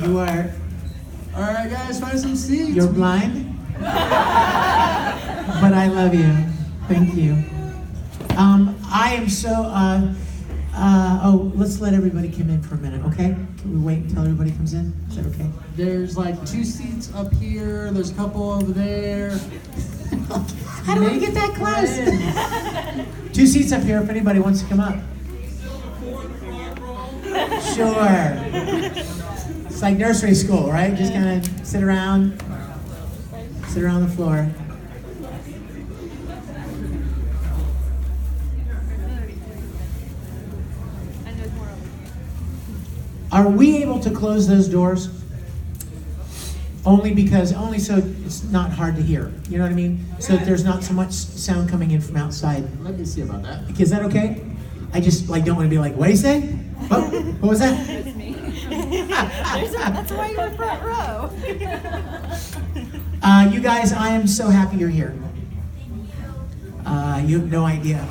You are. All right, guys, find some seats. You're blind, but I love you. Thank you. I am so. Let's let everybody come in for a minute, okay? Can we wait until everybody comes in? Is that okay? There's like 2 seats up here. There's a couple over there. How do I get that close? 2 seats up here if anybody wants to come up. Sure. It's like nursery school, right? Just kind of sit around the floor. Are we able to close those doors? Only so it's not hard to hear. You know what I mean? So that there's not so much sound coming in from outside. Let me see about that. Is that okay? I just don't want to be like, what did he say? What was that? It's me. That's why you're front row. You guys, I am so happy you're here. You have no idea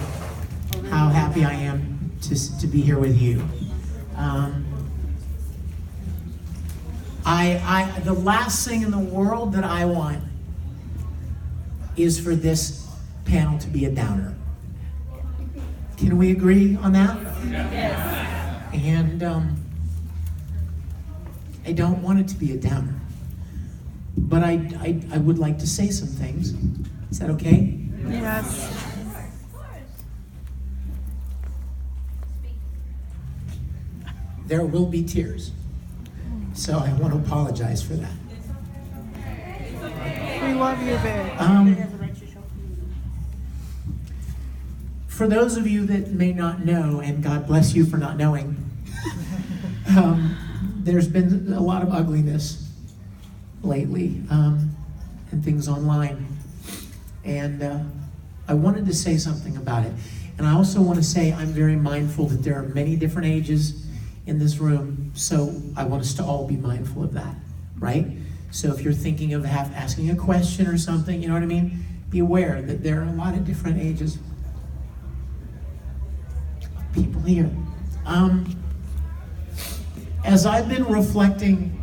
how happy I am to be here with you. The last thing in the world that I want is for this panel to be a downer. Can we agree on that? Yes. And I don't want it to be a downer. But I would like to say some things. Is that okay? Yes. There will be tears. So I want to apologize for that. We love you, Vic. For those of you that may not know, and God bless you for not knowing, there's been a lot of ugliness lately, and things online. And I wanted to say something about it. And I also want to say I'm very mindful that there are many different ages in this room, so I want us to all be mindful of that, right? So if you're thinking of asking a question or something, you know what I mean? Be aware that there are a lot of different ages of people here. As I've been reflecting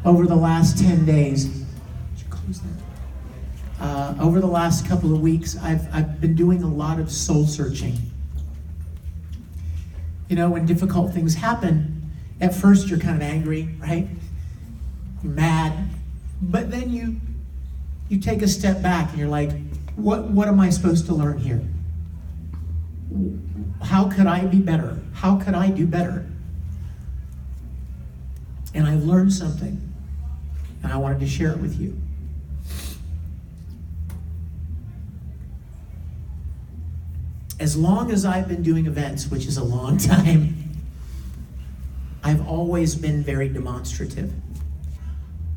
over the last 10 days, over the last couple of weeks, I've been doing a lot of soul searching. You know, when difficult things happen, at first you're kind of angry, right? You're mad. But then you take a step back and you're like, what am I supposed to learn here? How could I be better? How could I do better? And I learned something, and I wanted to share it with you. As long as I've been doing events, which is a long time, I've always been very demonstrative.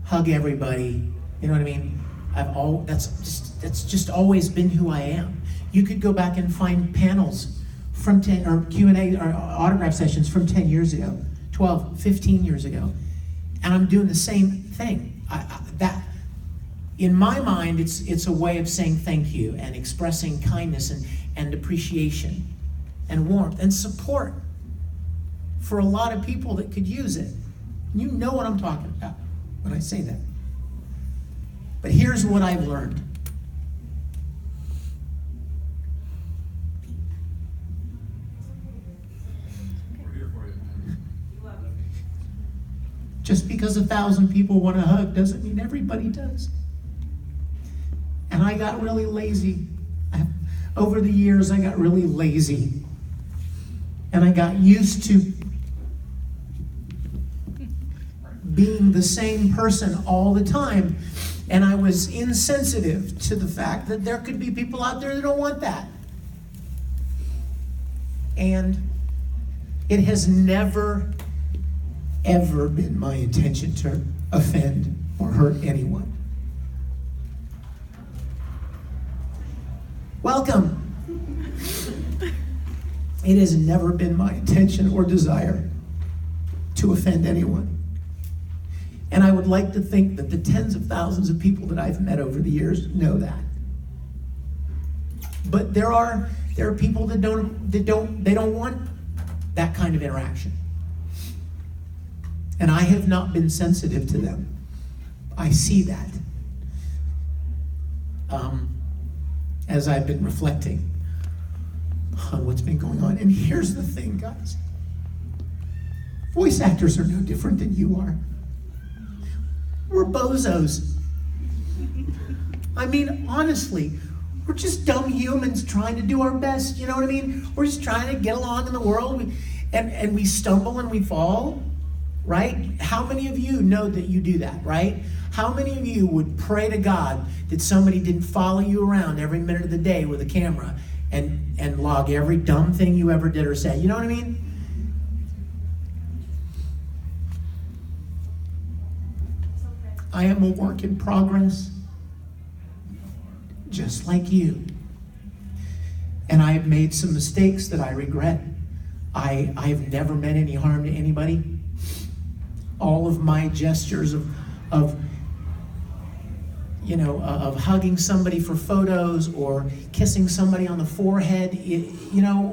Hug everybody, you know what I mean? That's just always been who I am. You could go back and find panels from or Q&A or autograph sessions from 10 years ago, 12, 15 years ago, and I'm doing the same thing. That in my mind, it's a way of saying thank you and expressing kindness and appreciation and warmth and support for a lot of people that could use it. You know what I'm talking about when I say that. But here's what I've learned. Just because 1,000 people want a hug doesn't mean everybody does. And I got really lazy. Over the years, I got really lazy. And I got used to being the same person all the time. And I was insensitive to the fact that there could be people out there that don't want that. And it has never, ever been my intention to offend or hurt anyone. Welcome. It has never been my intention or desire to offend anyone. And I would like to think that the tens of thousands of people that I've met over the years know that. But there are people that don't want that kind of interaction. And I have not been sensitive to them. I see that as I've been reflecting on what's been going on. And here's the thing, guys. Voice actors are no different than you are. We're bozos. I mean, honestly, we're just dumb humans trying to do our best. You know what I mean? We're just trying to get along in the world. And we stumble and we fall, right? How many of you know that you do that, right? How many of you would pray to God that somebody didn't follow you around every minute of the day with a camera and log every dumb thing you ever did or said? You know what I mean? I am a work in progress, just like you. And I have made some mistakes that I regret. I have never meant any harm to anybody. All of my gestures of hugging somebody for photos or kissing somebody on the forehead,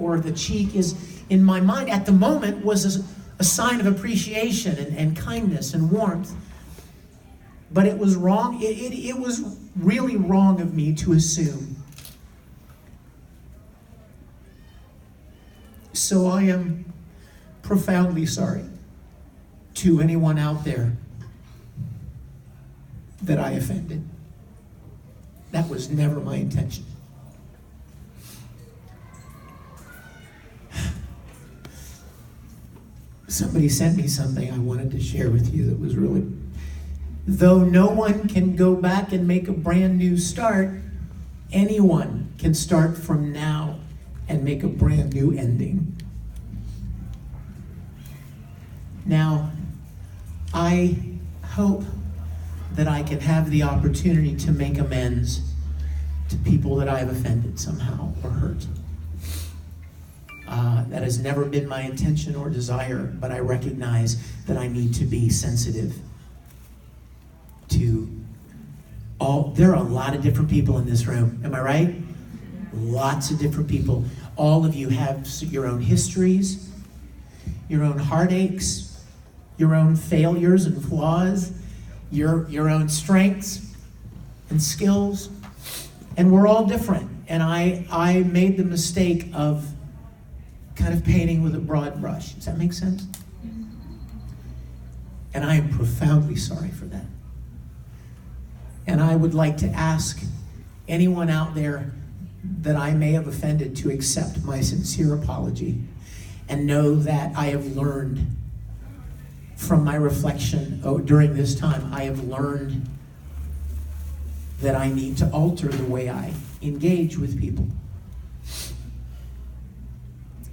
or the cheek is, in my mind at the moment, was a sign of appreciation and kindness and warmth. But it was wrong. It was really wrong of me to assume. So I am profoundly sorry to anyone out there that I offended. That was never my intention. Somebody sent me something I wanted to share with you that was really... Though no one can go back and make a brand new start, anyone can start from now and make a brand new ending. Now, I hope that I can have the opportunity to make amends to people that I have offended somehow or hurt. That has never been my intention or desire, but I recognize that I need to be sensitive to there are a lot of different people in this room. Am I right? Lots of different people. All of you have your own histories, your own heartaches, your own failures and flaws, your own strengths and skills. And we're all different. And I made the mistake of kind of painting with a broad brush. Does that make sense? And I am profoundly sorry for that. And I would like to ask anyone out there that I may have offended to accept my sincere apology and know that I have learned from my reflection during this time, I have learned that I need to alter the way I engage with people.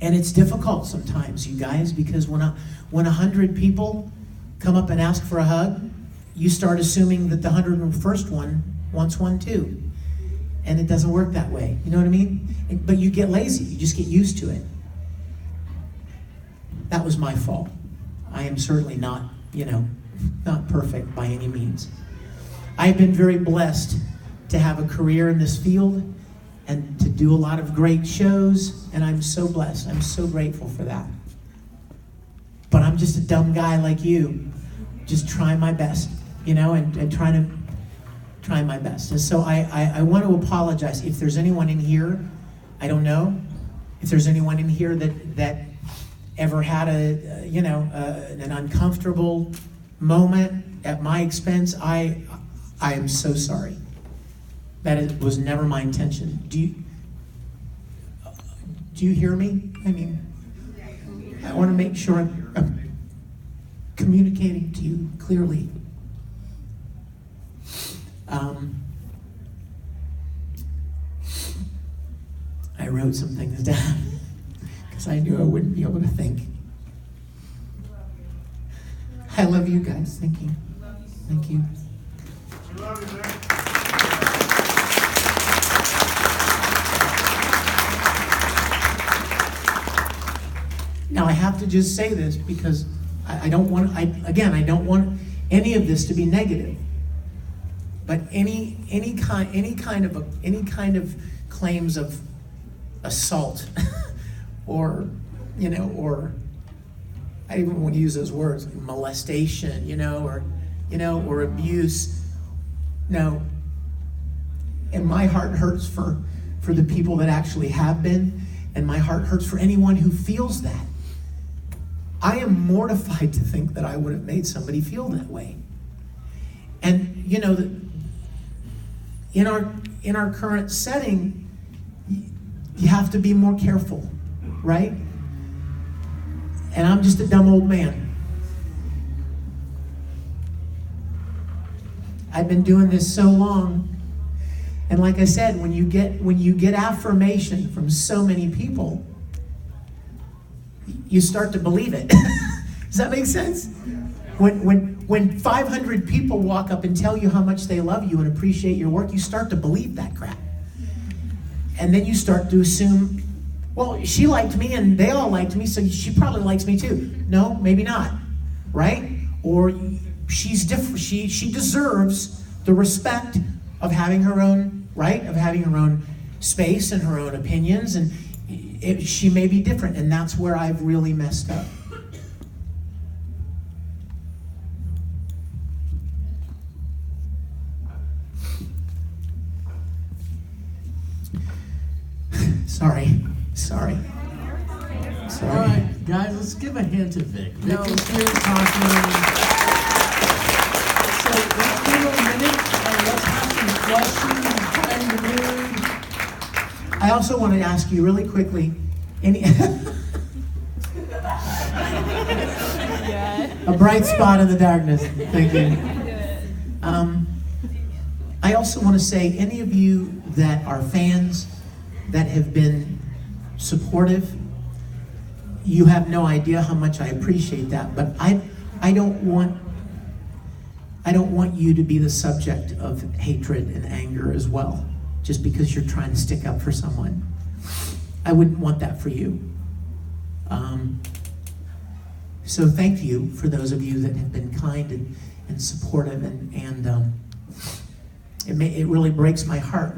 And it's difficult sometimes, you guys, because when 100 people come up and ask for a hug, you start assuming that the 101st one wants one too. And it doesn't work that way. You know what I mean? But you get lazy. You just get used to it. That was my fault. I am certainly not perfect by any means. I've been very blessed to have a career in this field and to do a lot of great shows, and I'm so blessed. I'm so grateful for that. But I'm just a dumb guy like you, just trying my best, and trying my best. And so I want to apologize. If there's anyone in here, I don't know, if there's anyone in here that ever had an uncomfortable moment at my expense, I am so sorry. That was never my intention. Do you hear me? I mean, I want to make sure I'm communicating to you clearly. I wrote some things down because I knew I wouldn't be able to think. I love you guys. Thank you. Thank you. We love you, man. Now I have to just say this because I don't want any of this to be negative. But any kind of claims of assault or I even want to use those words, like molestation, or abuse. No. And my heart hurts for the people that actually have been, and my heart hurts for anyone who feels that. I am mortified to think that I would have made somebody feel that way. And in our current setting, you have to be more careful, right? And I'm just a dumb old man. I've been doing this so long, and like I said, when you get affirmation from so many people, you start to believe it. Does that make sense? When 500 people walk up and tell you how much they love you and appreciate your work, you start to believe that crap. And then you start to assume, well, she liked me and they all liked me, so she probably likes me too. No, maybe not, right? Or she's different. She deserves the respect of having her own, right? Of having her own space and her own opinions, and she may be different, and that's where I've really messed up. Sorry. All right, guys, let's give a hand to Vic. Vic is here talking. So let's give him a minute and let's have some questions in the mood. I also want to ask you really quickly, a bright spot in the darkness. Thank you. I also want to say, any of you that are fans, that have been supportive, you have no idea how much I appreciate that. But I don't want you to be the subject of hatred and anger as well, just because you're trying to stick up for someone. I wouldn't want that for you. So thank you for those of you that have been kind and supportive, and it really breaks my heart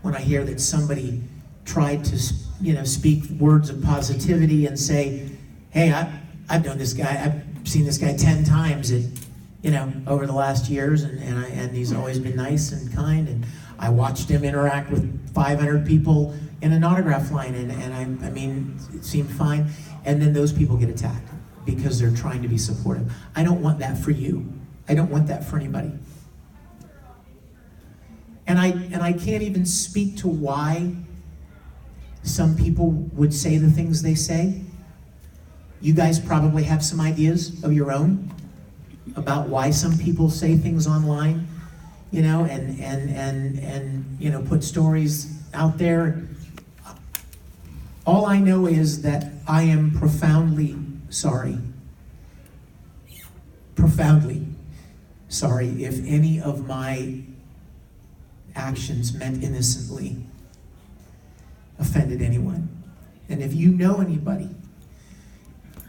when I hear that somebody tried to speak words of positivity and say, hey, I've known this guy, I've seen this guy 10 times over the last years, and he's always been nice and kind, and I watched him interact with 500 people in an autograph line, and I mean, it seemed fine. And then those people get attacked because they're trying to be supportive. I don't want that for you. I don't want that for anybody. And I can't even speak to why some people would say the things they say. You guys probably have some ideas of your own about why some people say things online, and put stories out there. All I know is that I am profoundly sorry if any of my actions meant innocently offended anyone. And if you know anybody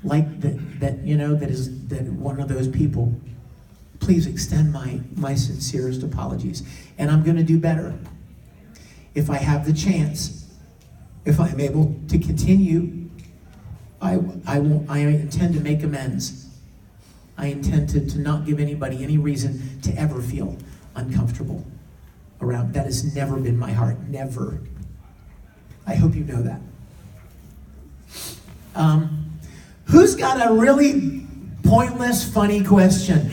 like that is one of those people, please extend my sincerest apologies. And I'm going to do better. If I have the chance, if I'm able to continue, I intend to make amends. I intend to not give anybody any reason to ever feel uncomfortable around. That has never been my heart, never. I hope you know that. Who's got a really pointless, funny question?